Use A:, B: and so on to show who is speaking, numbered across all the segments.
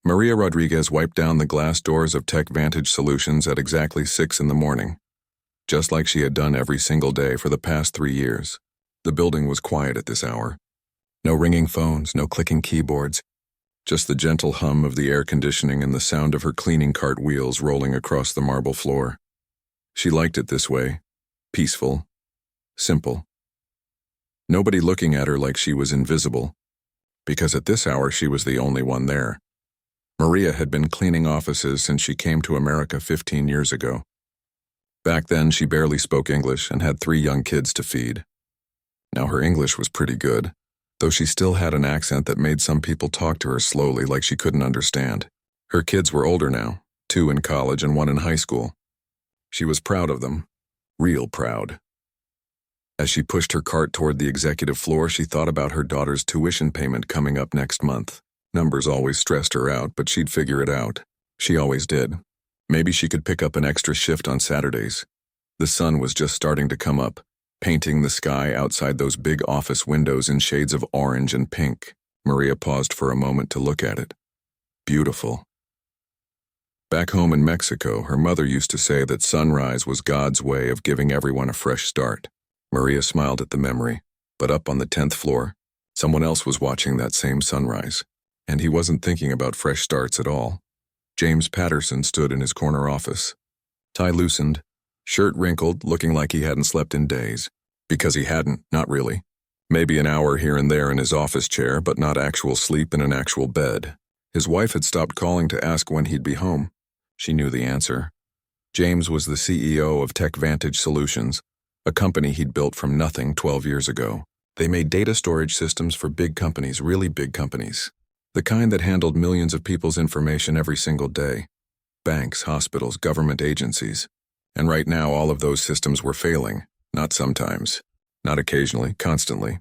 A: Maria Rodriguez wiped down the glass doors of Tech Vantage Solutions at exactly 6 in the morning, just like she had done every single day for the past 3 years. The building was quiet at this hour. No ringing phones, no clicking keyboards, just the gentle hum of the air conditioning and the sound of her cleaning cart wheels rolling across the marble floor. She liked it this way, peaceful, simple. Nobody looking at her like she was invisible, because at this hour she was the only one there. Maria had been cleaning offices since she came to America 15 years ago. Back then, she barely spoke English and had 3 young kids to feed. Now her English was pretty good, though she still had an accent that made some people talk to her slowly like she couldn't understand. Her kids were older now, 2 in college and 1 in high school. She was proud of them, real proud. As she pushed her cart toward the executive floor, she thought about her daughter's tuition payment coming up next month. Numbers always stressed her out, but she'd figure it out. She always did. Maybe she could pick up an extra shift on Saturdays. The sun was just starting to come up, painting the sky outside those big office windows in shades of orange and pink. Maria paused for a moment to look at it. Beautiful. Back home in Mexico, her mother used to say that sunrise was God's way of giving everyone a fresh start. Maria smiled at the memory, but up on the 10th floor, someone else was watching that same sunrise. And he wasn't thinking about fresh starts at all. James Patterson stood in his corner office. Tie loosened, shirt wrinkled, looking like he hadn't slept in days. Because he hadn't, not really. Maybe an hour here and there in his office chair, but not actual sleep in an actual bed. His wife had stopped calling to ask when he'd be home. She knew the answer. James was the CEO of Tech Vantage Solutions, a company he'd built from nothing 12 years ago. They made data storage systems for big companies, really big companies. The kind that handled millions of people's information every single day. Banks, hospitals, government agencies. And right now all of those systems were failing. Not sometimes. Not occasionally, constantly.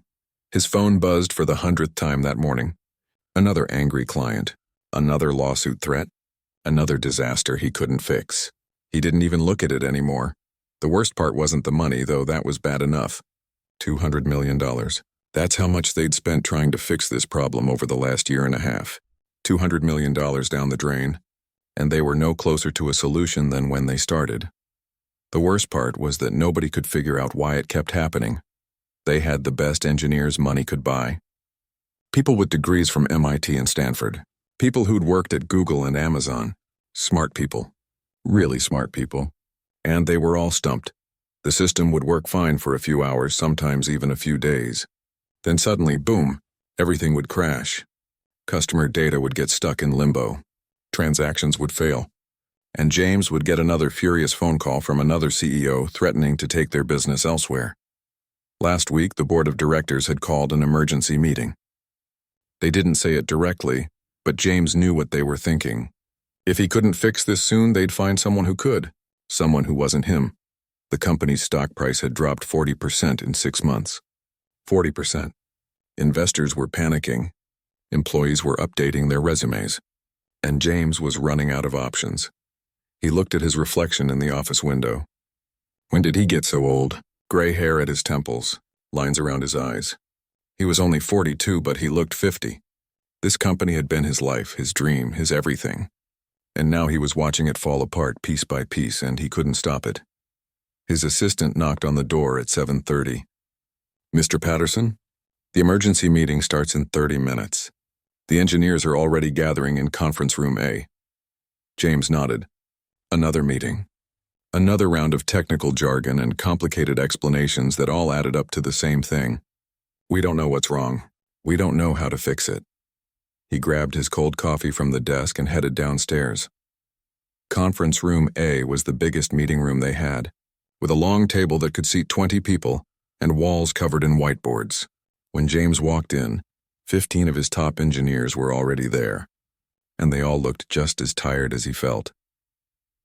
A: His phone buzzed for the 100th time that morning. Another angry client. Another lawsuit threat. Another disaster he couldn't fix. He didn't even look at it anymore. The worst part wasn't the money, though that was bad enough. $200 million. That's how much they'd spent trying to fix this problem over the last year and a half. $200 million down the drain. And they were no closer to a solution than when they started. The worst part was that nobody could figure out why it kept happening. They had the best engineers money could buy. People with degrees from MIT and Stanford. People who'd worked at Google and Amazon. Smart people. Really smart people. And they were all stumped. The system would work fine for a few hours, sometimes even a few days. Then suddenly, boom, everything would crash. Customer data would get stuck in limbo. Transactions would fail. And James would get another furious phone call from another CEO threatening to take their business elsewhere. Last week, the board of directors had called an emergency meeting. They didn't say it directly, but James knew what they were thinking. If he couldn't fix this soon, they'd find someone who could. Someone who wasn't him. The company's stock price had dropped 40% in 6 months. 40%. Investors were panicking. Employees were updating their resumes. And James was running out of options. He looked at his reflection in the office window. When did he get so old? Gray hair at his temples, lines around his eyes. He was only 42, but he looked 50. This company had been his life, his dream, his everything. And now he was watching it fall apart piece by piece, and he couldn't stop it. His assistant knocked on the door at 7:30. Mr. Patterson? The emergency meeting starts in 30 minutes. The engineers are already gathering in conference room A. James nodded. Another meeting. Another round of technical jargon and complicated explanations that all added up to the same thing. We don't know what's wrong. We don't know how to fix it. He grabbed his cold coffee from the desk and headed downstairs. Conference room A was the biggest meeting room they had, with a long table that could seat 20 people and walls covered in whiteboards. When James walked in, 15 of his top engineers were already there, and they all looked just as tired as he felt.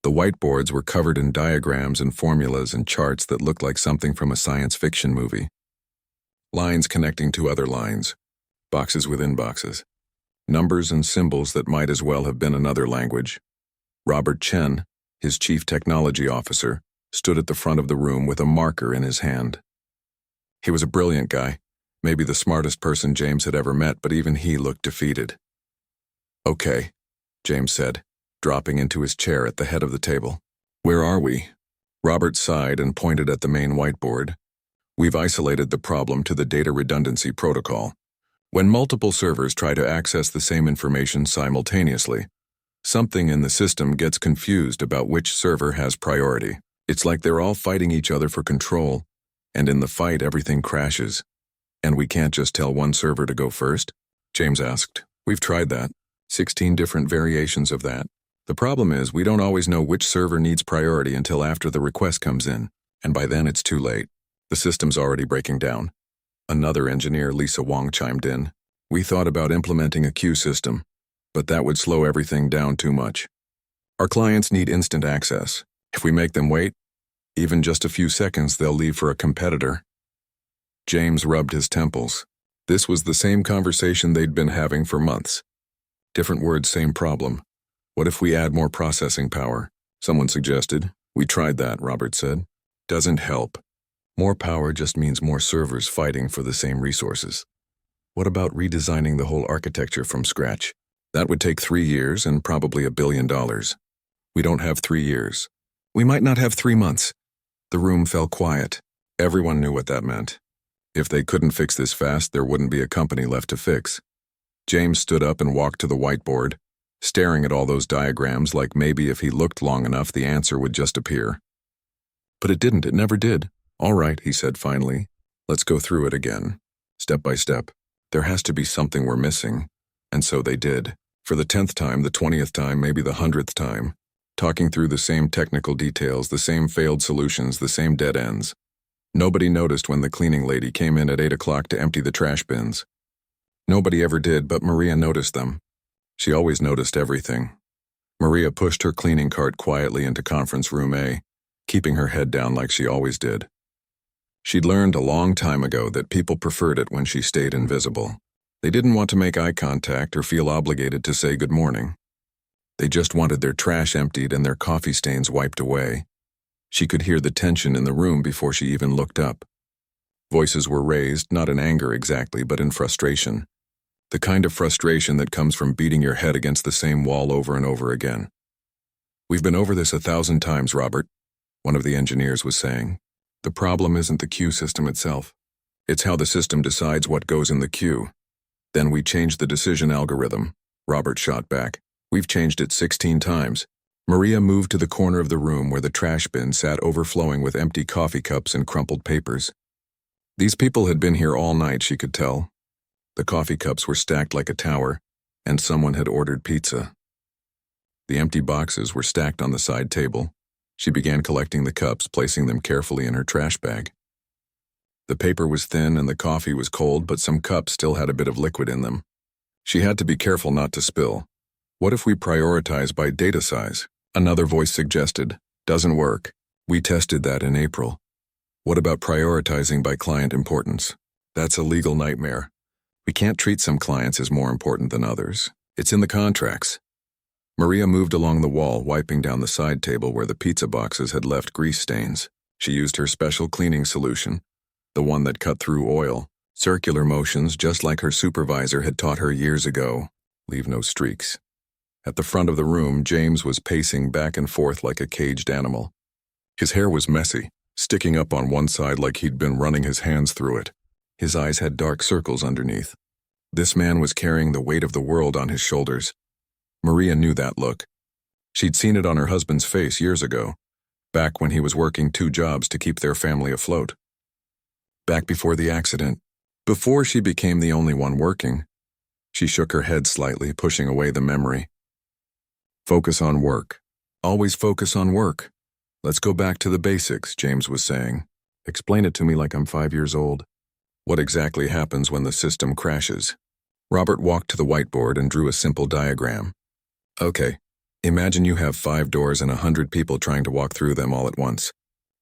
A: The whiteboards were covered in diagrams and formulas and charts that looked like something from a science fiction movie. Lines connecting to other lines, boxes within boxes, numbers and symbols that might as well have been another language. Robert Chen, his chief technology officer, stood at the front of the room with a marker in his hand. He was a brilliant guy, maybe the smartest person James had ever met, but even he looked defeated. Okay, James said, dropping into his chair at the head of the table. Where are we? Robert sighed and pointed at the main whiteboard. We've isolated the problem to the data redundancy protocol. When multiple servers try to access the same information simultaneously, something in the system gets confused about which server has priority. It's like they're all fighting each other for control, and in the fight everything crashes. And we can't just tell one server to go first? James asked. We've tried that. 16 different variations of that. The problem is we don't always know which server needs priority until after the request comes in, and by then it's too late. The system's already breaking down. Another engineer, Lisa Wong, chimed in. We thought about implementing a queue system, but that would slow everything down too much. Our clients need instant access. If we make them wait, even just a few seconds, they'll leave for a competitor. James rubbed his temples. This was the same conversation they'd been having for months. Different words, same problem. What if we add more processing power? Someone suggested. We tried that, Robert said. Doesn't help. More power just means more servers fighting for the same resources. What about redesigning the whole architecture from scratch? That would take 3 years and probably $1 billion. We don't have 3 years. We might not have 3 months. The room fell quiet. Everyone knew what that meant. If they couldn't fix this fast, there wouldn't be a company left to fix. James stood up and walked to the whiteboard, staring at all those diagrams like maybe if he looked long enough the answer would just appear. But it didn't, it never did. All right, he said finally. Let's go through it again, step by step. There has to be something we're missing. And so they did. For the 10th time, the 20th time, maybe the 100th time. Talking through the same technical details, the same failed solutions, the same dead ends. Nobody noticed when the cleaning lady came in at 8 o'clock to empty the trash bins. Nobody ever did, but Maria noticed them. She always noticed everything. Maria pushed her cleaning cart quietly into conference room A, keeping her head down like she always did. She'd learned a long time ago that people preferred it when she stayed invisible. They didn't want to make eye contact or feel obligated to say good morning. They just wanted their trash emptied and their coffee stains wiped away. She could hear the tension in the room before she even looked up. Voices were raised, not in anger exactly, but in frustration. The kind of frustration that comes from beating your head against the same wall over and over again. We've been over this 1,000 times, Robert, one of the engineers was saying. The problem isn't the queue system itself. It's how the system decides what goes in the queue. Then we changed the decision algorithm, Robert shot back. We've changed it 16 times. Maria moved to the corner of the room where the trash bin sat overflowing with empty coffee cups and crumpled papers. These people had been here all night, she could tell. The coffee cups were stacked like a tower, and someone had ordered pizza. The empty boxes were stacked on the side table. She began collecting the cups, placing them carefully in her trash bag. The paper was thin and the coffee was cold, but some cups still had a bit of liquid in them. She had to be careful not to spill. What if we prioritize by data size? Another voice suggested. Doesn't work. We tested that in April. What about prioritizing by client importance? That's a legal nightmare. We can't treat some clients as more important than others. It's in the contracts. Maria moved along the wall, wiping down the side table where the pizza boxes had left grease stains. She used her special cleaning solution, the one that cut through oil, circular motions just like her supervisor had taught her years ago. Leave no streaks. At the front of the room, James was pacing back and forth like a caged animal. His hair was messy, sticking up on one side like he'd been running his hands through it. His eyes had dark circles underneath. This man was carrying the weight of the world on his shoulders. Maria knew that look. She'd seen it on her husband's face years ago, back when he was working 2 jobs to keep their family afloat. Back before the accident, before she became the only one working. She shook her head slightly, pushing away the memory. Focus on work. Always focus on work. Let's go back to the basics, James was saying. Explain it to me like I'm 5 years old. What exactly happens when the system crashes? Robert walked to the whiteboard and drew a simple diagram. Okay, imagine you have 5 doors and 100 people trying to walk through them all at once.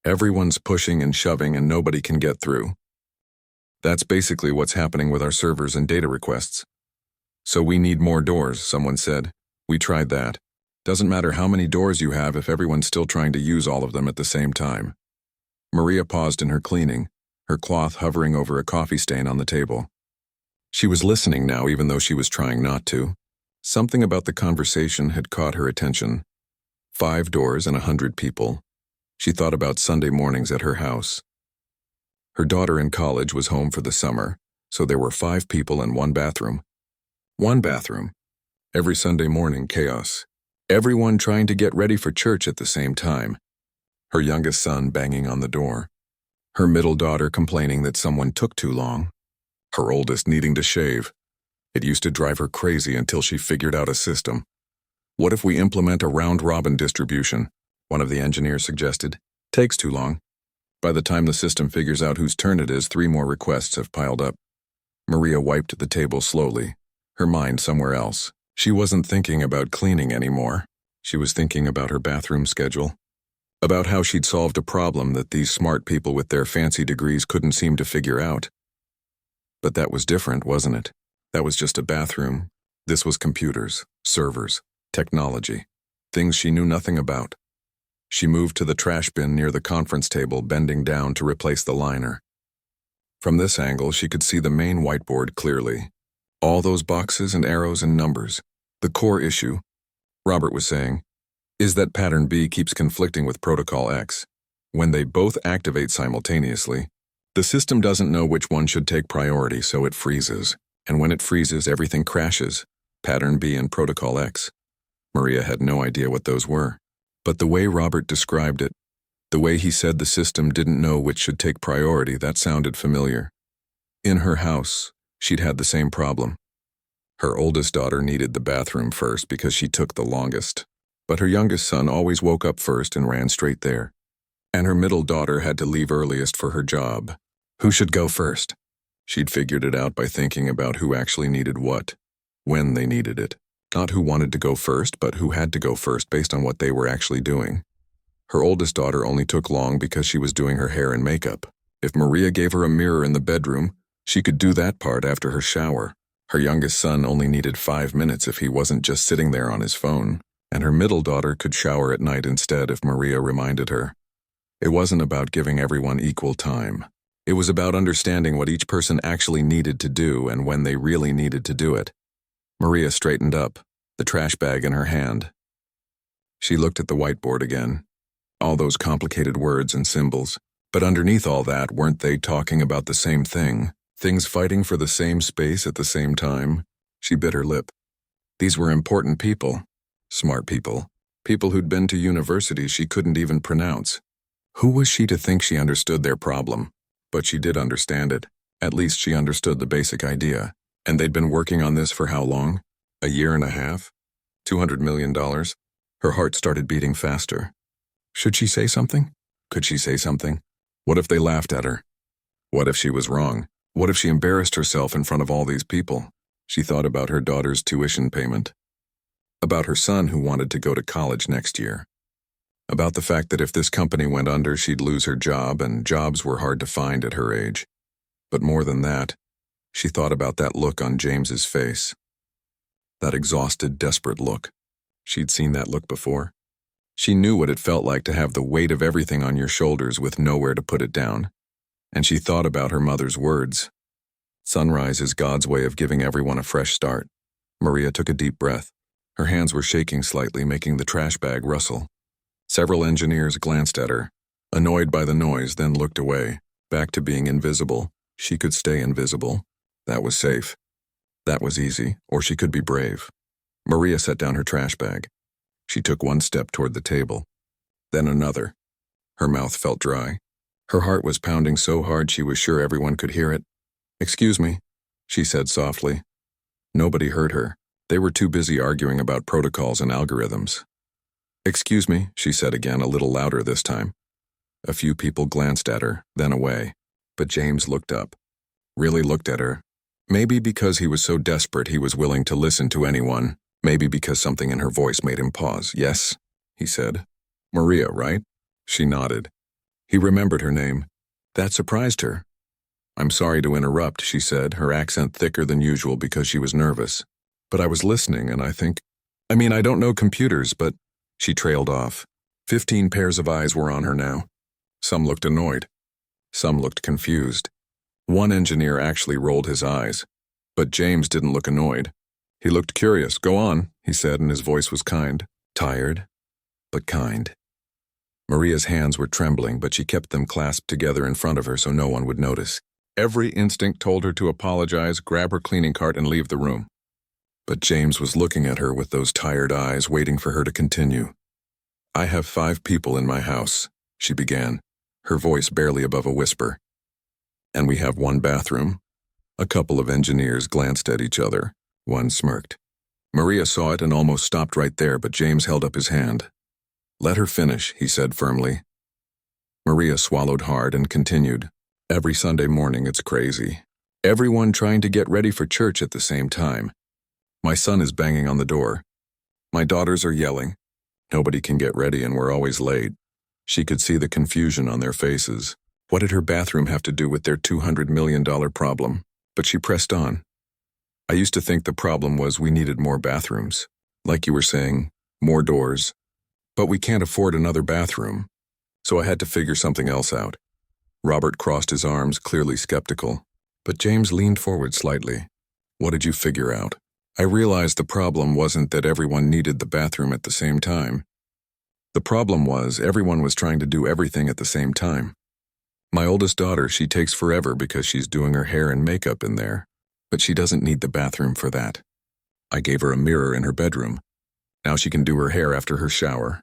A: Everyone's pushing and shoving and nobody can get through. That's basically what's happening with our servers and data requests. So we need more doors, someone said. We tried that. Doesn't matter how many doors you have if everyone's still trying to use all of them at the same time. Maria paused in her cleaning, her cloth hovering over a coffee stain on the table. She was listening now even though she was trying not to. Something about the conversation had caught her attention. 5 doors and 100 people. She thought about Sunday mornings at her house. Her daughter in college was home for the summer, so there were 5 people and 1 bathroom. 1 bathroom. Every Sunday morning, chaos. Everyone trying to get ready for church at the same time. Her youngest son banging on the door. Her middle daughter complaining that someone took too long. Her oldest needing to shave. It used to drive her crazy until she figured out a system. What if we implement a round-robin distribution? One of the engineers suggested. Takes too long. By the time the system figures out whose turn it is, 3 more requests have piled up. Maria wiped the table slowly, her mind somewhere else. She wasn't thinking about cleaning anymore. She was thinking about her bathroom schedule. About how she'd solved a problem that these smart people with their fancy degrees couldn't seem to figure out. But that was different, wasn't it? That was just a bathroom. This was computers, servers, technology, things she knew nothing about. She moved to the trash bin near the conference table, bending down to replace the liner. From this angle, she could see the main whiteboard clearly. All those boxes and arrows and numbers. The core issue, Robert was saying, is that pattern B keeps conflicting with protocol X. When they both activate simultaneously, the system doesn't know which one should take priority, so it freezes. And when it freezes, everything crashes. Pattern B and protocol X. Maria had no idea what those were. But the way Robert described it, the way he said the system didn't know which should take priority, that sounded familiar. In her house, she'd had the same problem. Her oldest daughter needed the bathroom first because she took the longest. But her youngest son always woke up first and ran straight there. And her middle daughter had to leave earliest for her job. Who should go first? She'd figured it out by thinking about who actually needed what, when they needed it. Not who wanted to go first, but who had to go first based on what they were actually doing. Her oldest daughter only took long because she was doing her hair and makeup. If Maria gave her a mirror in the bedroom, she could do that part after her shower. Her youngest son only needed 5 minutes if he wasn't just sitting there on his phone. And her middle daughter could shower at night instead if Maria reminded her. It wasn't about giving everyone equal time. It was about understanding what each person actually needed to do and when they really needed to do it. Maria straightened up, the trash bag in her hand. She looked at the whiteboard again. All those complicated words and symbols. But underneath all that, weren't they talking about the same thing? Things fighting for the same space at the same time? She bit her lip. These were important people. Smart people. People who'd been to universities she couldn't even pronounce. Who was she to think she understood their problem? But she did understand it. At least she understood the basic idea. And they'd been working on this for how long? A year and a half? $200 million? Her heart started beating faster. Should she say something? Could she say something? What if they laughed at her? What if she was wrong? What if she embarrassed herself in front of all these people? She thought about her daughter's tuition payment. About her son who wanted to go to college next year. About the fact that if this company went under, she'd lose her job, and jobs were hard to find at her age. But more than that, she thought about that look on James's face. That exhausted, desperate look. She'd seen that look before. She knew what it felt like to have the weight of everything on your shoulders with nowhere to put it down. And she thought about her mother's words. Sunrise is God's way of giving everyone a fresh start. Maria took a deep breath. Her hands were shaking slightly, making the trash bag rustle. Several engineers glanced at her, annoyed by the noise, then looked away, back to being invisible. She could stay invisible. That was safe. That was easy, or she could be brave. Maria set down her trash bag. She took 1 step toward the table, then another. Her mouth felt dry. Her heart was pounding so hard she was sure everyone could hear it. "Excuse me," she said softly. Nobody heard her. They were too busy arguing about protocols and algorithms. "Excuse me," she said again, a little louder this time. A few people glanced at her, then away. But James looked up. Really looked at her. Maybe because he was so desperate he was willing to listen to anyone. Maybe because something in her voice made him pause. "Yes," he said. "Maria, right?" She nodded. He remembered her name. That surprised her. "I'm sorry to interrupt," she said, her accent thicker than usual because she was nervous. "But I was listening and I don't know computers, but..." She trailed off. 15 pairs of eyes were on her now. Some looked annoyed. Some looked confused. One engineer actually rolled his eyes. But James didn't look annoyed. He looked curious. Go on, he said, and his voice was kind. Tired, but kind. Maria's hands were trembling, but she kept them clasped together in front of her so no one would notice. Every instinct told her to apologize, grab her cleaning cart, and leave the room. But James was looking at her with those tired eyes, waiting for her to continue. I have 5 people in my house, she began, her voice barely above a whisper. And we have 1 bathroom. A couple of engineers glanced at each other. One smirked. Maria saw it and almost stopped right there, but James held up his hand. Let her finish, he said firmly. Maria swallowed hard and continued. Every Sunday morning it's crazy. Everyone trying to get ready for church at the same time. My son is banging on the door. My daughters are yelling. Nobody can get ready and we're always late. She could see the confusion on their faces. What did her bathroom have to do with their $200 million problem? But she pressed on. I used to think the problem was we needed more bathrooms. Like you were saying, more doors. But we can't afford another bathroom. So I had to figure something else out. Robert crossed his arms, clearly skeptical. But James leaned forward slightly. What did you figure out? I realized the problem wasn't that everyone needed the bathroom at the same time. The problem was everyone was trying to do everything at the same time. My oldest daughter, she takes forever because she's doing her hair and makeup in there. But she doesn't need the bathroom for that. I gave her a mirror in her bedroom. Now she can do her hair after her shower.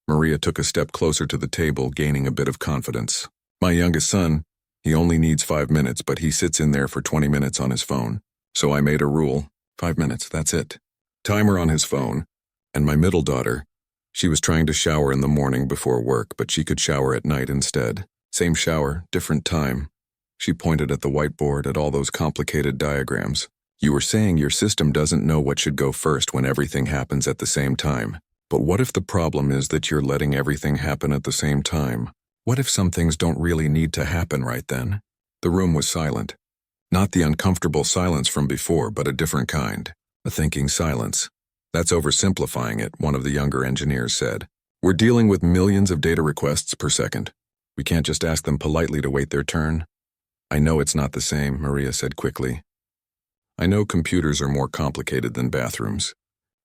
A: Maria took a step closer to the table, gaining a bit of confidence. My youngest son, he only needs 5 minutes, but he sits in there for 20 minutes on his phone. So I made a rule. 5 minutes, that's it. Timer on his phone. And my middle daughter, she was trying to shower in the morning before work, but she could shower at night instead. Same shower, different time. She pointed at the whiteboard, at all those complicated diagrams. You were saying your system doesn't know what should go first when everything happens at the same time. But what if the problem is that you're letting everything happen at the same time? What if some things don't really need to happen right then? The room was silent. Not the uncomfortable silence from before, but a different kind. A thinking silence. That's oversimplifying it, one of the younger engineers said. We're dealing with millions of data requests per second. We can't just ask them politely to wait their turn. I know it's not the same, Maria said quickly. I know computers are more complicated than bathrooms.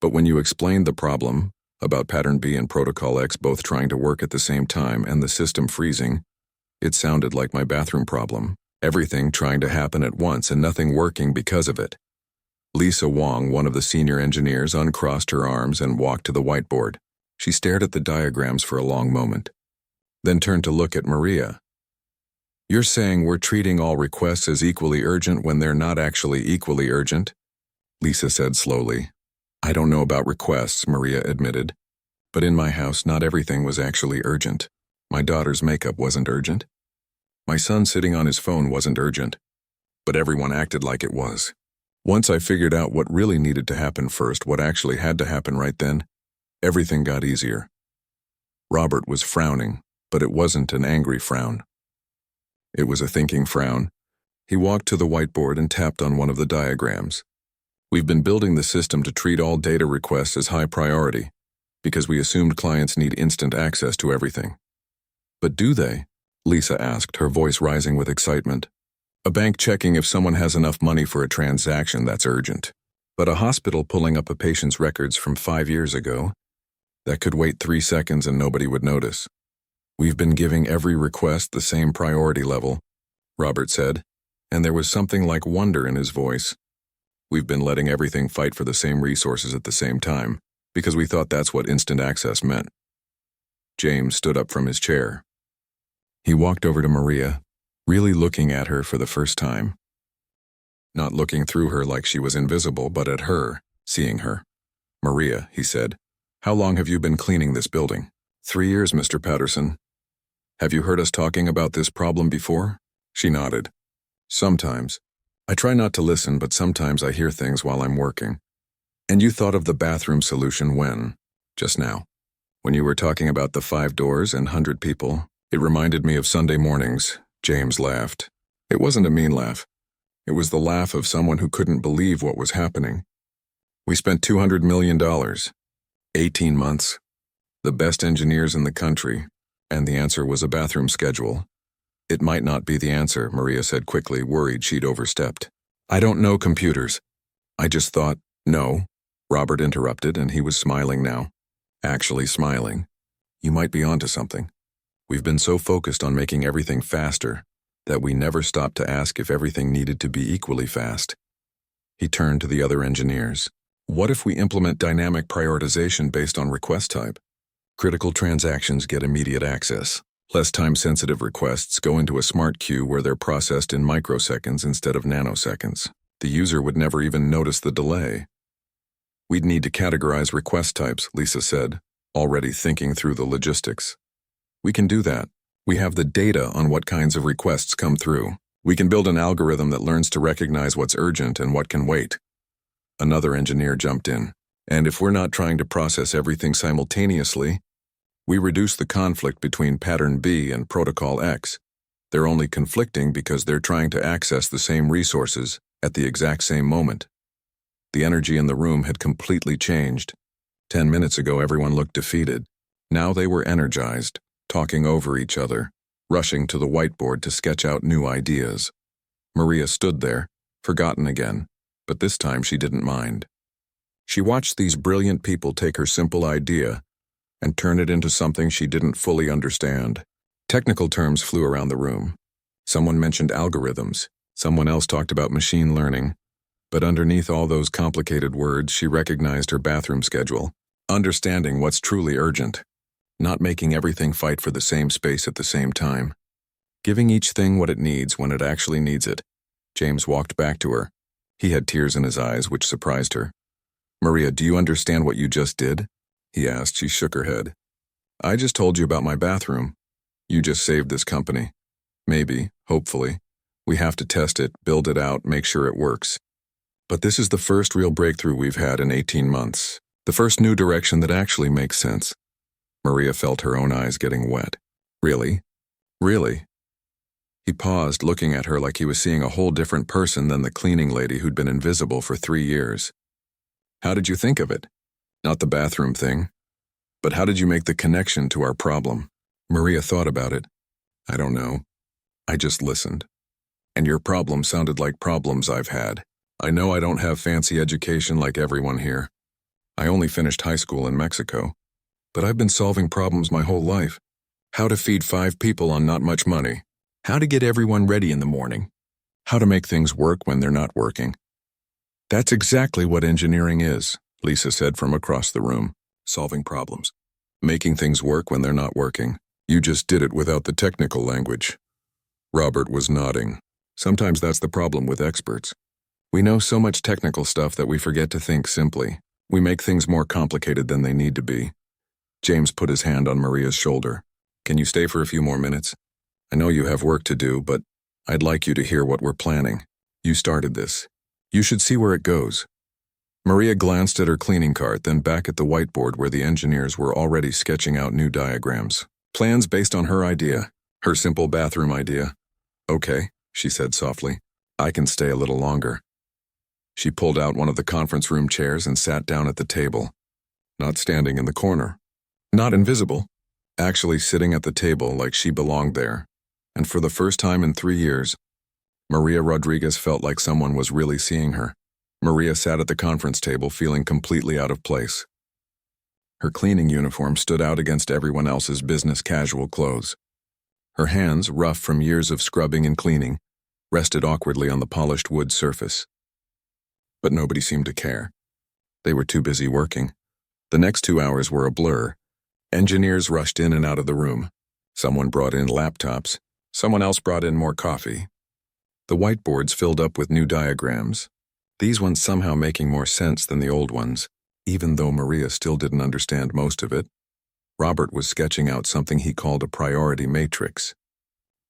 A: But when you explained the problem, about pattern B and protocol X both trying to work at the same time and the system freezing, it sounded like my bathroom problem. Everything trying to happen at once and nothing working because of it. Lisa Wong, one of the senior engineers, uncrossed her arms and walked to the whiteboard. She stared at the diagrams for a long moment, then turned to look at Maria. You're saying we're treating all requests as equally urgent when they're not actually equally urgent? Lisa said slowly. I don't know about requests, Maria admitted. But in my house, not everything was actually urgent. My daughter's makeup wasn't urgent. My son sitting on his phone wasn't urgent. But everyone acted like it was. Once I figured out what really needed to happen first, what actually had to happen right then, everything got easier. Robert was frowning, but it wasn't an angry frown. It was a thinking frown. He walked to the whiteboard and tapped on one of the diagrams. We've been building the system to treat all data requests as high priority, because we assumed clients need instant access to everything. But do they? Lisa asked, her voice rising with excitement. A bank checking if someone has enough money for a transaction, that's urgent. But a hospital pulling up a patient's records from 5 years ago, that could wait 3 seconds and nobody would notice. We've been giving every request the same priority level, Robert said, and there was something like wonder in his voice. We've been letting everything fight for the same resources at the same time, because we thought that's what instant access meant. James stood up from his chair. He walked over to Maria, really looking at her for the first time. Not looking through her like she was invisible, but at her, seeing her. Maria, he said, how long have you been cleaning this building? 3 years, Mr. Patterson. Have you heard us talking about this problem before? She nodded. Sometimes. I try not to listen, but sometimes I hear things while I'm working. And you thought of the bathroom solution when? Just now. When you were talking about the 5 doors and 100 people, it reminded me of Sunday mornings. James laughed. It wasn't a mean laugh. It was the laugh of someone who couldn't believe what was happening. We spent $200 million, 18 months, the best engineers in the country, and the answer was a bathroom schedule. It might not be the answer, Maria said quickly, worried she'd overstepped. I don't know computers. I just thought, No, Robert interrupted, and he was smiling now. Actually smiling. You might be onto something. We've been so focused on making everything faster that we never stopped to ask if everything needed to be equally fast. He turned to the other engineers. What if we implement dynamic prioritization based on request type? Critical transactions get immediate access. Less time-sensitive requests go into a smart queue where they're processed in microseconds instead of nanoseconds. The user would never even notice the delay. We'd need to categorize request types, Lisa said, already thinking through the logistics. We can do that. We have the data on what kinds of requests come through. We can build an algorithm that learns to recognize what's urgent and what can wait. Another engineer jumped in. And if we're not trying to process everything simultaneously, we reduce the conflict between pattern B and protocol X. They're only conflicting because they're trying to access the same resources at the exact same moment. The energy in the room had completely changed. 10 minutes ago, everyone looked defeated. Now they were energized, talking over each other, rushing to the whiteboard to sketch out new ideas. Maria stood there, forgotten again, but this time she didn't mind. She watched these brilliant people take her simple idea and turn it into something she didn't fully understand. Technical terms flew around the room. Someone mentioned algorithms. Someone else talked about machine learning. But underneath all those complicated words, she recognized her bathroom schedule, understanding what's truly urgent, not making everything fight for the same space at the same time, giving each thing what it needs when it actually needs it. James walked back to her. He had tears in his eyes, which surprised her. Maria, do you understand what you just did? He asked. She shook her head. I just told you about my bathroom. You just saved this company. Maybe, hopefully. We have to test it, build it out, make sure it works. But this is the first real breakthrough we've had in 18 months. The first new direction that actually makes sense. Maria felt her own eyes getting wet. Really? Really? He paused, looking at her like he was seeing a whole different person than the cleaning lady who'd been invisible for 3 years. How did you think of it? Not the bathroom thing. But how did you make the connection to our problem? Maria thought about it. I don't know. I just listened. And your problem sounded like problems I've had. I know I don't have fancy education like everyone here. I only finished high school in Mexico. But I've been solving problems my whole life. How to feed 5 people on not much money. How to get everyone ready in the morning. How to make things work when they're not working. That's exactly what engineering is, Lisa said from across the room. Solving problems. Making things work when they're not working. You just did it without the technical language. Robert was nodding. Sometimes that's the problem with experts. We know so much technical stuff that we forget to think simply. We make things more complicated than they need to be. James put his hand on Maria's shoulder. Can you stay for a few more minutes? I know you have work to do, but I'd like you to hear what we're planning. You started this. You should see where it goes. Maria glanced at her cleaning cart, then back at the whiteboard where the engineers were already sketching out new diagrams. Plans based on her idea, her simple bathroom idea. Okay, she said softly. I can stay a little longer. She pulled out one of the conference room chairs and sat down at the table. Not standing in the corner. Not invisible. Actually sitting at the table like she belonged there. And for the first time in 3 years, Maria Rodriguez felt like someone was really seeing her. Maria sat at the conference table feeling completely out of place. Her cleaning uniform stood out against everyone else's business casual clothes. Her hands, rough from years of scrubbing and cleaning, rested awkwardly on the polished wood surface. But nobody seemed to care. They were too busy working. The next 2 hours were a blur. Engineers rushed in and out of the room. Someone brought in laptops. Someone else brought in more coffee. The whiteboards filled up with new diagrams. These ones somehow making more sense than the old ones, even though Maria still didn't understand most of it. Robert was sketching out something he called a priority matrix.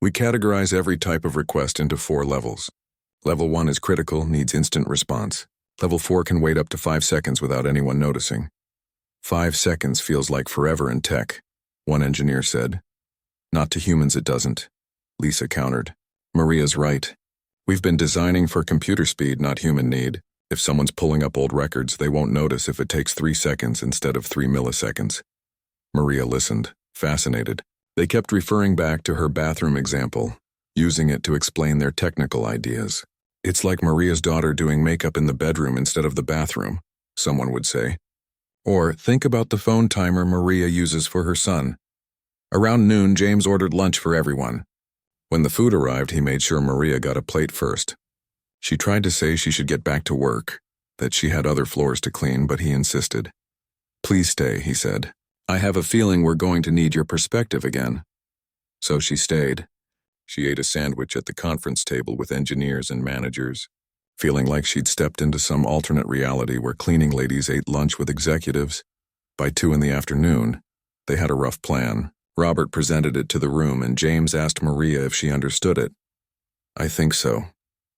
A: We categorize every type of request into 4 levels. Level 1 is critical, needs instant response. Level 4 can wait up to 5 seconds without anyone noticing. 5 seconds feels like forever in tech, one engineer said. Not to humans it doesn't, Lisa countered. Maria's right. We've been designing for computer speed, not human need. If someone's pulling up old records, they won't notice if it takes 3 seconds instead of 3 milliseconds. Maria listened, fascinated. They kept referring back to her bathroom example, using it to explain their technical ideas. It's like Maria's daughter doing makeup in the bedroom instead of the bathroom, someone would say. Or think about the phone timer Maria uses for her son. Around noon, James ordered lunch for everyone. When the food arrived, he made sure Maria got a plate first. She tried to say she should get back to work, that she had other floors to clean, but he insisted. "Please stay," he said. "I have a feeling we're going to need your perspective again." So she stayed. She ate a sandwich at the conference table with engineers and managers, feeling like she'd stepped into some alternate reality where cleaning ladies ate lunch with executives. By 2 in the afternoon, they had a rough plan. Robert presented it to the room, and James asked Maria if she understood it. "I think so,"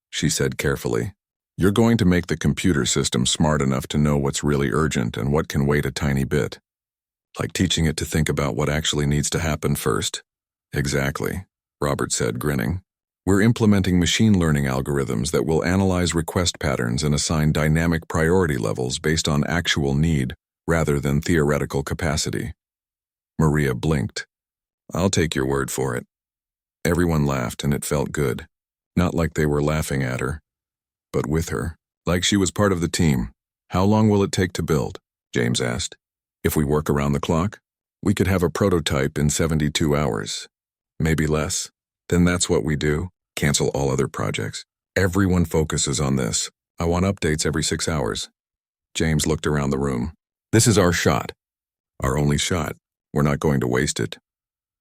A: she said carefully. "You're going to make the computer system smart enough to know what's really urgent and what can wait a tiny bit. Like teaching it to think about what actually needs to happen first." "Exactly," Robert said, grinning. "We're implementing machine learning algorithms that will analyze request patterns and assign dynamic priority levels based on actual need rather than theoretical capacity." Maria blinked. "I'll take your word for it." Everyone laughed, and it felt good. Not like they were laughing at her, but with her, like she was part of the team. "How long will it take to build?" James asked. "If we work around the clock, we could have a prototype in 72 hours. Maybe less. Then that's what we do. Cancel all other projects. Everyone focuses on this. I want updates every 6 hours." James looked around the room. "This is our shot. Our only shot. We're not going to waste it."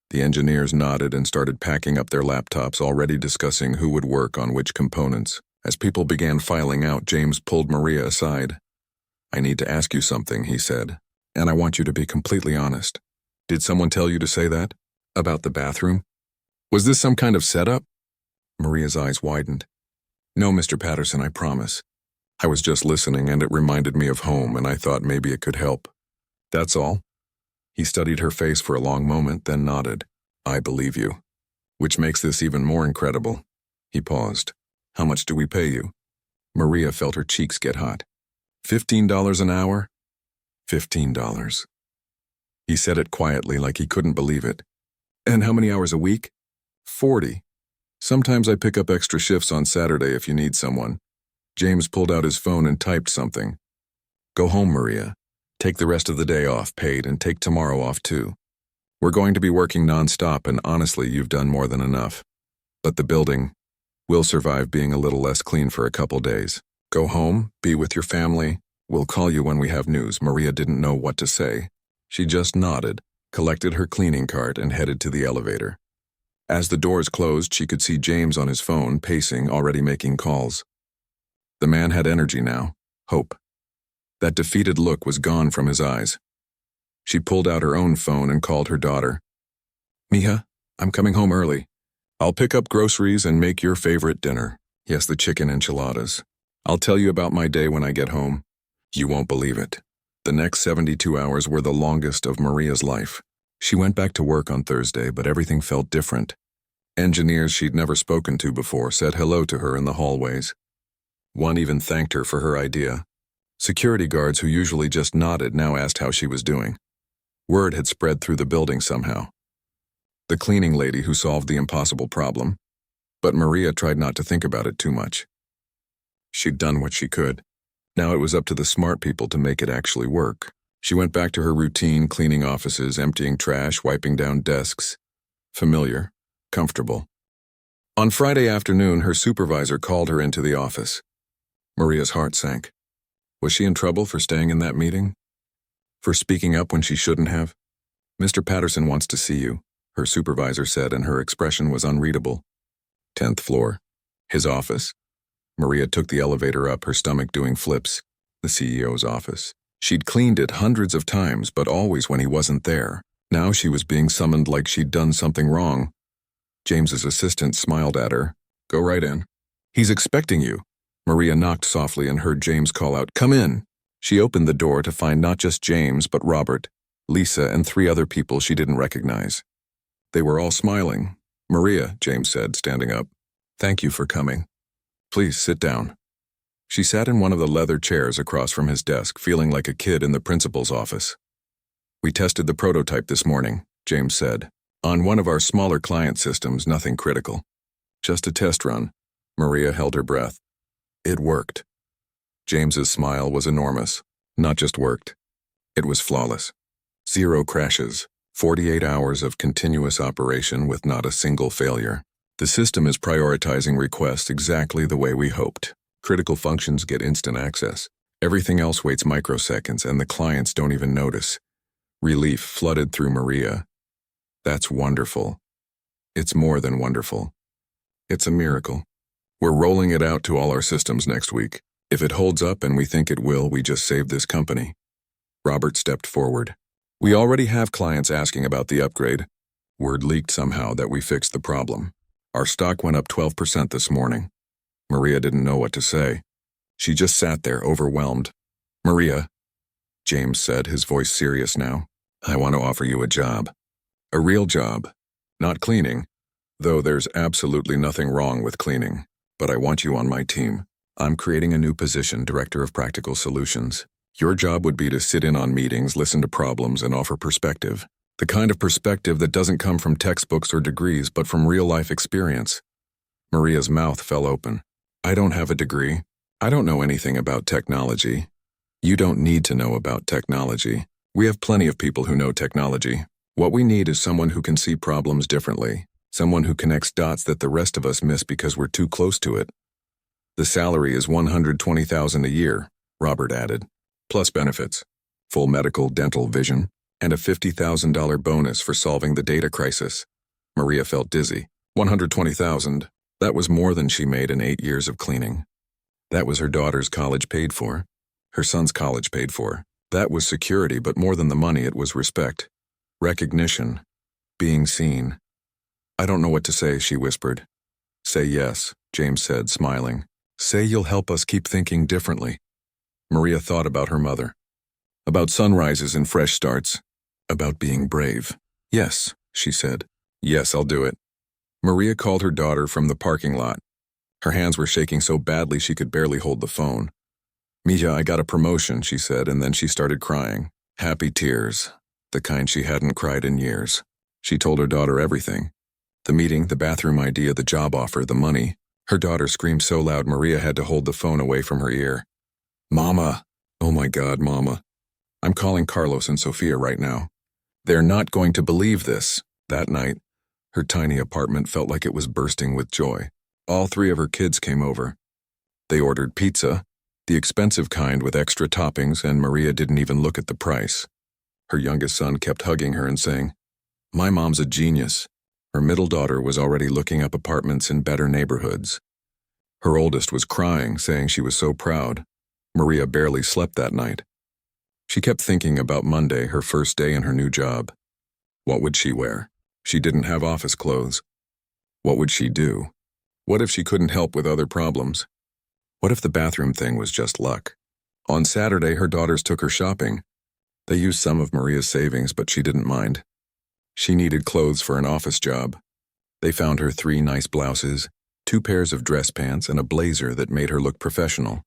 A: The engineers nodded and started packing up their laptops, already discussing who would work on which components. As people began filing out, James pulled Maria aside. "I need to ask you something," he said, "and I want you to be completely honest. Did someone tell you to say that? About the bathroom? Was this some kind of setup?" Maria's eyes widened. "No, Mr. Patterson, I promise. I was just listening, and it reminded me of home, and I thought maybe it could help. That's all." He studied her face for a long moment, then nodded. "I believe you. Which makes this even more incredible." He paused. "How much do we pay you?" Maria felt her cheeks get hot. $15 an hour? $15. He said it quietly, like he couldn't believe it. "And how many hours a week?" 40. "Sometimes I pick up extra shifts on Saturday if you need someone." James pulled out his phone and typed something. "Go home, Maria. Take the rest of the day off, paid, and take tomorrow off too. We're going to be working nonstop, and honestly, you've done more than enough. But the building will survive being a little less clean for a couple days. Go home, be with your family. We'll call you when we have news." Maria didn't know what to say. She just nodded, collected her cleaning cart, and headed to the elevator. As the doors closed, she could see James on his phone, pacing, already making calls. The man had energy now, hope. That defeated look was gone from his eyes. She pulled out her own phone and called her daughter. "Mija, I'm coming home early. I'll pick up groceries and make your favorite dinner. Yes, the chicken enchiladas. I'll tell you about my day when I get home. You won't believe it. The next 72 hours were the longest of Maria's life. She went back to work on Thursday, but everything felt different. Engineers she'd never spoken to before said hello to her in the hallways. One even thanked her for her idea. Security guards who usually just nodded now asked how she was doing. Word had spread through the building somehow. The cleaning lady who solved the impossible problem. But Maria tried not to think about it too much. She'd done what she could. Now it was up to the smart people to make it actually work. She went back to her routine, cleaning offices, emptying trash, wiping down desks. Familiar, comfortable. On Friday afternoon, her supervisor called her into the office. Maria's heart sank. Was she in trouble for staying in that meeting? For speaking up when she shouldn't have? "Mr. Patterson wants to see you," her supervisor said, and her expression was unreadable. 10th floor. His office. Maria took the elevator up, her stomach doing flips. The CEO's office. She'd cleaned it hundreds of times, but always when he wasn't there. Now she was being summoned like she'd done something wrong. James's assistant smiled at her. "Go right in. He's expecting you." Maria knocked softly and heard James call out, "Come in." She opened the door to find not just James, but Robert, Lisa, and 3 other people she didn't recognize. They were all smiling. "Maria," James said, standing up. "Thank you for coming. Please sit down." She sat in one of the leather chairs across from his desk, feeling like a kid in the principal's office. "We tested the prototype this morning," James said. "On one of our smaller client systems, nothing critical. Just a test run." Maria held her breath. It worked. James's smile was enormous. Not just worked. It was flawless. 0 crashes. 48 hours of continuous operation with not a single failure. The system is prioritizing requests exactly the way we hoped. Critical functions get instant access. Everything else waits microseconds and the clients don't even notice. Relief flooded through Maria. That's wonderful. It's more than wonderful. It's a miracle. We're rolling it out to all our systems next week. If it holds up and we think it will, we just saved this company. Robert stepped forward. We already have clients asking about the upgrade. Word leaked somehow that we fixed the problem. Our stock went up 12% this morning. Maria didn't know what to say. She just sat there, overwhelmed. Maria, James said, his voice serious now, I want to offer you a job. A real job. Not cleaning, though there's absolutely nothing wrong with cleaning. But I want you on my team. I'm creating a new position, Director of Practical Solutions. Your job would be to sit in on meetings, listen to problems, and offer perspective. The kind of perspective that doesn't come from textbooks or degrees, but from real-life experience. Maria's mouth fell open. I don't have a degree. I don't know anything about technology. You don't need to know about technology. We have plenty of people who know technology. What we need is someone who can see problems differently. Someone who connects dots that the rest of us miss because we're too close to it. The salary is $120,000 a year, Robert added, plus benefits, full medical, dental, vision, and a $50,000 bonus for solving the data crisis. Maria felt dizzy. $120,000. That was more than she made in 8 years of cleaning. That was her daughter's college paid for. Her son's college paid for. That was security, but more than the money, it was respect. Recognition. Being seen. I don't know what to say, she whispered. Say yes, James said, smiling. Say you'll help us keep thinking differently. Maria thought about her mother. About sunrises and fresh starts. About being brave. Yes, she said. Yes, I'll do it. Maria called her daughter from the parking lot. Her hands were shaking so badly she could barely hold the phone. Mija, I got a promotion, she said, and then she started crying. Happy tears. The kind she hadn't cried in years. She told her daughter everything. The meeting, the bathroom idea, the job offer, the money. Her daughter screamed so loud Maria had to hold the phone away from her ear. Mama! Oh my God, Mama. I'm calling Carlos and Sofia right now. They're not going to believe this. That night, her tiny apartment felt like it was bursting with joy. All 3 of her kids came over. They ordered pizza, the expensive kind with extra toppings, and Maria didn't even look at the price. Her youngest son kept hugging her and saying, My mom's a genius. Her middle daughter was already looking up apartments in better neighborhoods. Her oldest was crying, saying she was so proud. Maria barely slept that night. She kept thinking about Monday, her first day in her new job. What would she wear? She didn't have office clothes. What would she do? What if she couldn't help with other problems? What if the bathroom thing was just luck? On Saturday, her daughters took her shopping. They used some of Maria's savings, but she didn't mind. She needed clothes for an office job. They found her 3 nice blouses, 2 pairs of dress pants, and a blazer that made her look professional.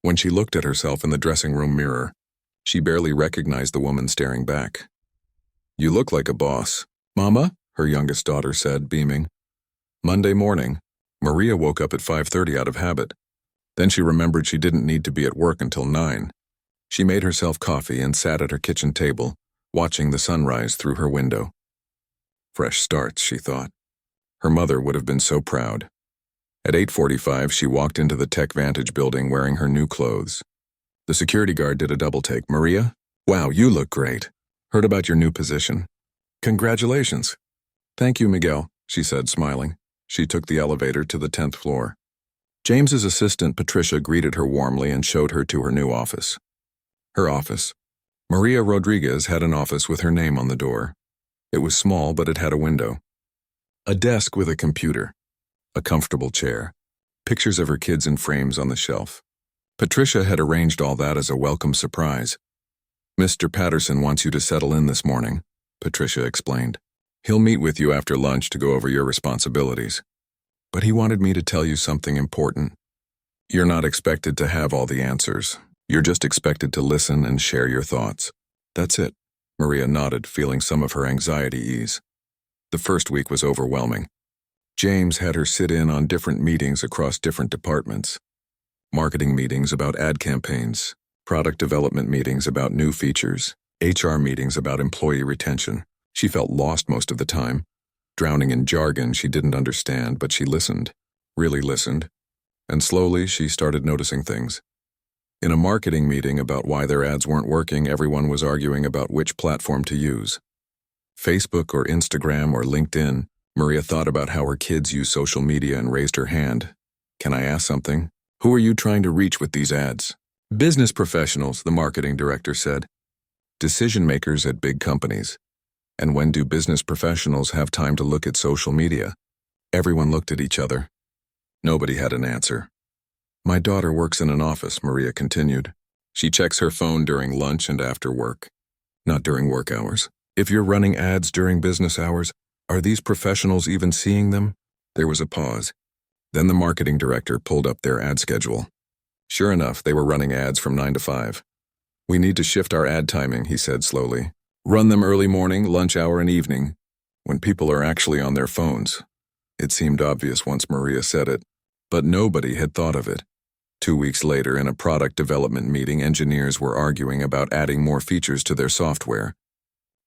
A: When she looked at herself in the dressing room mirror, she barely recognized the woman staring back. You look like a boss. Mama, her youngest daughter said, beaming. Monday morning, Maria woke up at 5:30 out of habit. Then she remembered she didn't need to be at work until 9. She made herself coffee and sat at her kitchen table, watching the sunrise through her window. Fresh starts, she thought. Her mother would have been so proud. At 8:45, she walked into the Tech Vantage building wearing her new clothes. The security guard did a double take. Maria? Wow, you look great. Heard about your new position. Congratulations. Thank you, Miguel, she said, smiling. She took the elevator to the 10th floor. James's assistant, Patricia, greeted her warmly and showed her to her new office. Her office. Maria Rodriguez had an office with her name on the door. It was small, but it had a window. A desk with a computer. A comfortable chair. Pictures of her kids in frames on the shelf. Patricia had arranged all that as a welcome surprise. Mr. Patterson wants you to settle in this morning, Patricia explained. He'll meet with you after lunch to go over your responsibilities. But he wanted me to tell you something important. You're not expected to have all the answers. You're just expected to listen and share your thoughts. That's it. Maria nodded, feeling some of her anxiety ease. The first week was overwhelming. James had her sit in on different meetings across different departments. Marketing meetings about ad campaigns, product development meetings about new features, HR meetings about employee retention. She felt lost most of the time, drowning in jargon she didn't understand, but she listened, really listened, and slowly she started noticing things. In a marketing meeting about why their ads weren't working, everyone was arguing about which platform to use. Facebook or Instagram or LinkedIn. Maria thought about how her kids use social media and raised her hand. Can I ask something? Who are you trying to reach with these ads? Business professionals, the marketing director said. Decision makers at big companies. And when do business professionals have time to look at social media? Everyone looked at each other. Nobody had an answer. My daughter works in an office, Maria continued. She checks her phone during lunch and after work. Not during work hours. If you're running ads during business hours, are these professionals even seeing them? There was a pause. Then the marketing director pulled up their ad schedule. Sure enough, they were running ads from 9 to 5. We need to shift our ad timing, he said slowly. Run them early morning, lunch hour, and evening, when people are actually on their phones. It seemed obvious once Maria said it, but nobody had thought of it. 2 weeks later, in a product development meeting, engineers were arguing about adding more features to their software.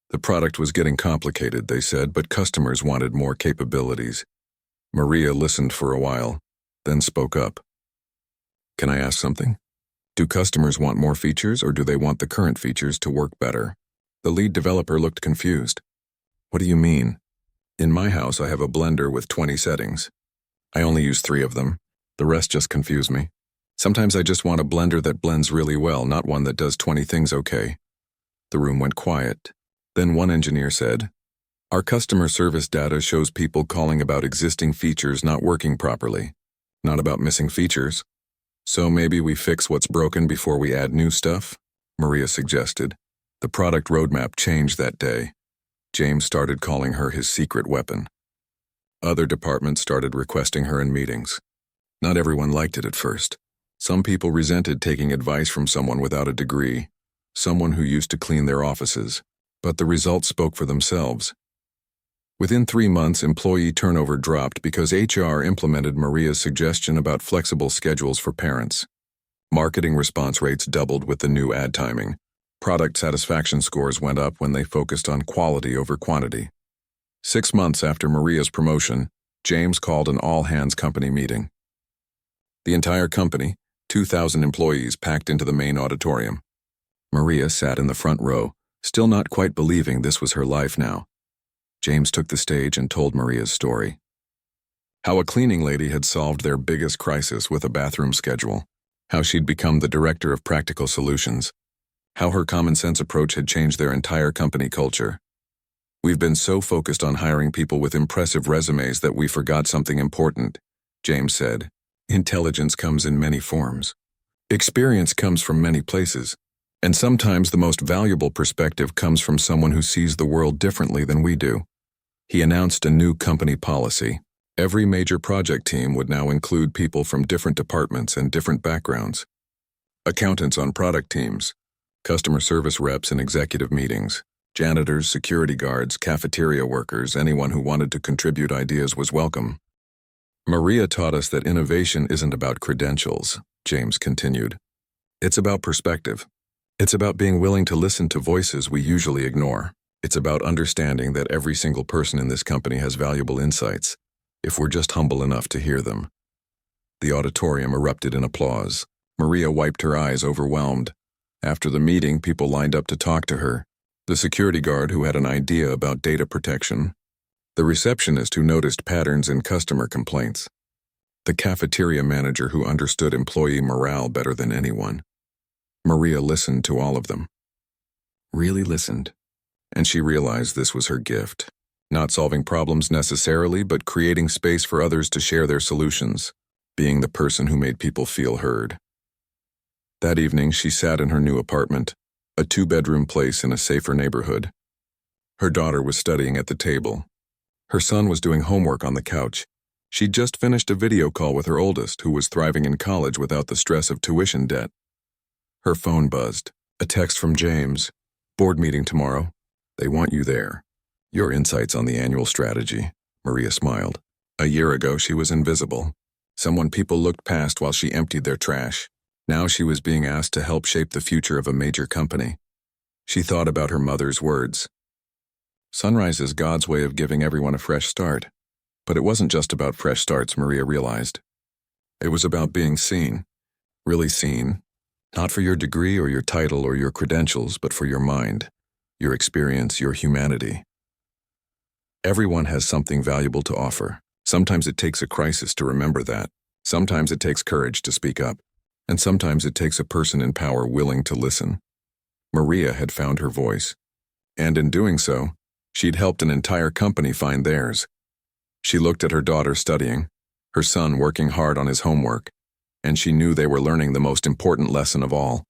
A: The product was getting complicated, they said, but customers wanted more capabilities. Maria listened for a while, then spoke up. Can I ask something? Do customers want more features, or do they want the current features to work better? The lead developer looked confused. What do you mean? In my house, I have a blender with 20 settings. I only use 3 of them. The rest just confuse me. Sometimes I just want a blender that blends really well, not one that does 20 things okay. The room went quiet. Then one engineer said, Our customer service data shows people calling about existing features not working properly, not about missing features. So maybe we fix what's broken before we add new stuff? Maria suggested. The product roadmap changed that day. James started calling her his secret weapon. Other departments started requesting her in meetings. Not everyone liked it at first. Some people resented taking advice from someone without a degree, someone who used to clean their offices. But the results spoke for themselves. Within 3 months, employee turnover dropped because HR implemented Maria's suggestion about flexible schedules for parents. Marketing response rates doubled with the new ad timing. Product satisfaction scores went up when they focused on quality over quantity. 6 months after Maria's promotion, James called an all-hands company meeting. The entire company, 2,000 employees, packed into the main auditorium. Maria sat in the front row, still not quite believing this was her life now. James took the stage and told Maria's story. How a cleaning lady had solved their biggest crisis with a bathroom schedule. How she'd become the director of practical solutions. How her common-sense approach had changed their entire company culture. We've been so focused on hiring people with impressive resumes that we forgot something important, James said. Intelligence comes in many forms. Experience comes from many places. And sometimes the most valuable perspective comes from someone who sees the world differently than we do. He announced a new company policy. Every major project team would now include people from different departments and different backgrounds. Accountants on product teams, customer service reps in executive meetings, janitors, security guards, cafeteria workers, anyone who wanted to contribute ideas was welcome. Maria taught us that innovation isn't about credentials, James continued. It's about perspective. It's about being willing to listen to voices we usually ignore. It's about understanding that every single person in this company has valuable insights, if we're just humble enough to hear them. The auditorium erupted in applause. Maria wiped her eyes, overwhelmed. After the meeting, people lined up to talk to her. The security guard who had an idea about data protection. The receptionist who noticed patterns in customer complaints. The cafeteria manager who understood employee morale better than anyone. Maria listened to all of them. Really listened. And she realized this was her gift. Not solving problems necessarily, but creating space for others to share their solutions. Being the person who made people feel heard. That evening, she sat in her new apartment, a 2-bedroom place in a safer neighborhood. Her daughter was studying at the table. Her son was doing homework on the couch. She'd just finished a video call with her oldest, who was thriving in college without the stress of tuition debt. Her phone buzzed. A text from James. Board meeting tomorrow. They want you there. Your insights on the annual strategy. Maria smiled. A year ago, she was invisible. Someone people looked past while she emptied their trash. Now she was being asked to help shape the future of a major company. She thought about her mother's words. Sunrise is God's way of giving everyone a fresh start. But it wasn't just about fresh starts, Maria realized. It was about being seen. Really seen. Not for your degree or your title or your credentials, but for your mind, your experience, your humanity. Everyone has something valuable to offer. Sometimes it takes a crisis to remember that. Sometimes it takes courage to speak up. And sometimes it takes a person in power willing to listen. Maria had found her voice. And in doing so, she'd helped an entire company find theirs. She looked at her daughter studying, her son working hard on his homework, and she knew they were learning the most important lesson of all.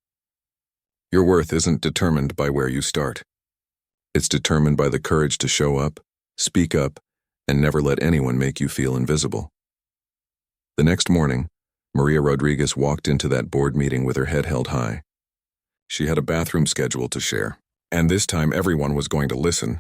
A: Your worth isn't determined by where you start. It's determined by the courage to show up, speak up, and never let anyone make you feel invisible. The next morning, Maria Rodriguez walked into that board meeting with her head held high. She had a bathroom schedule to share, and this time everyone was going to listen,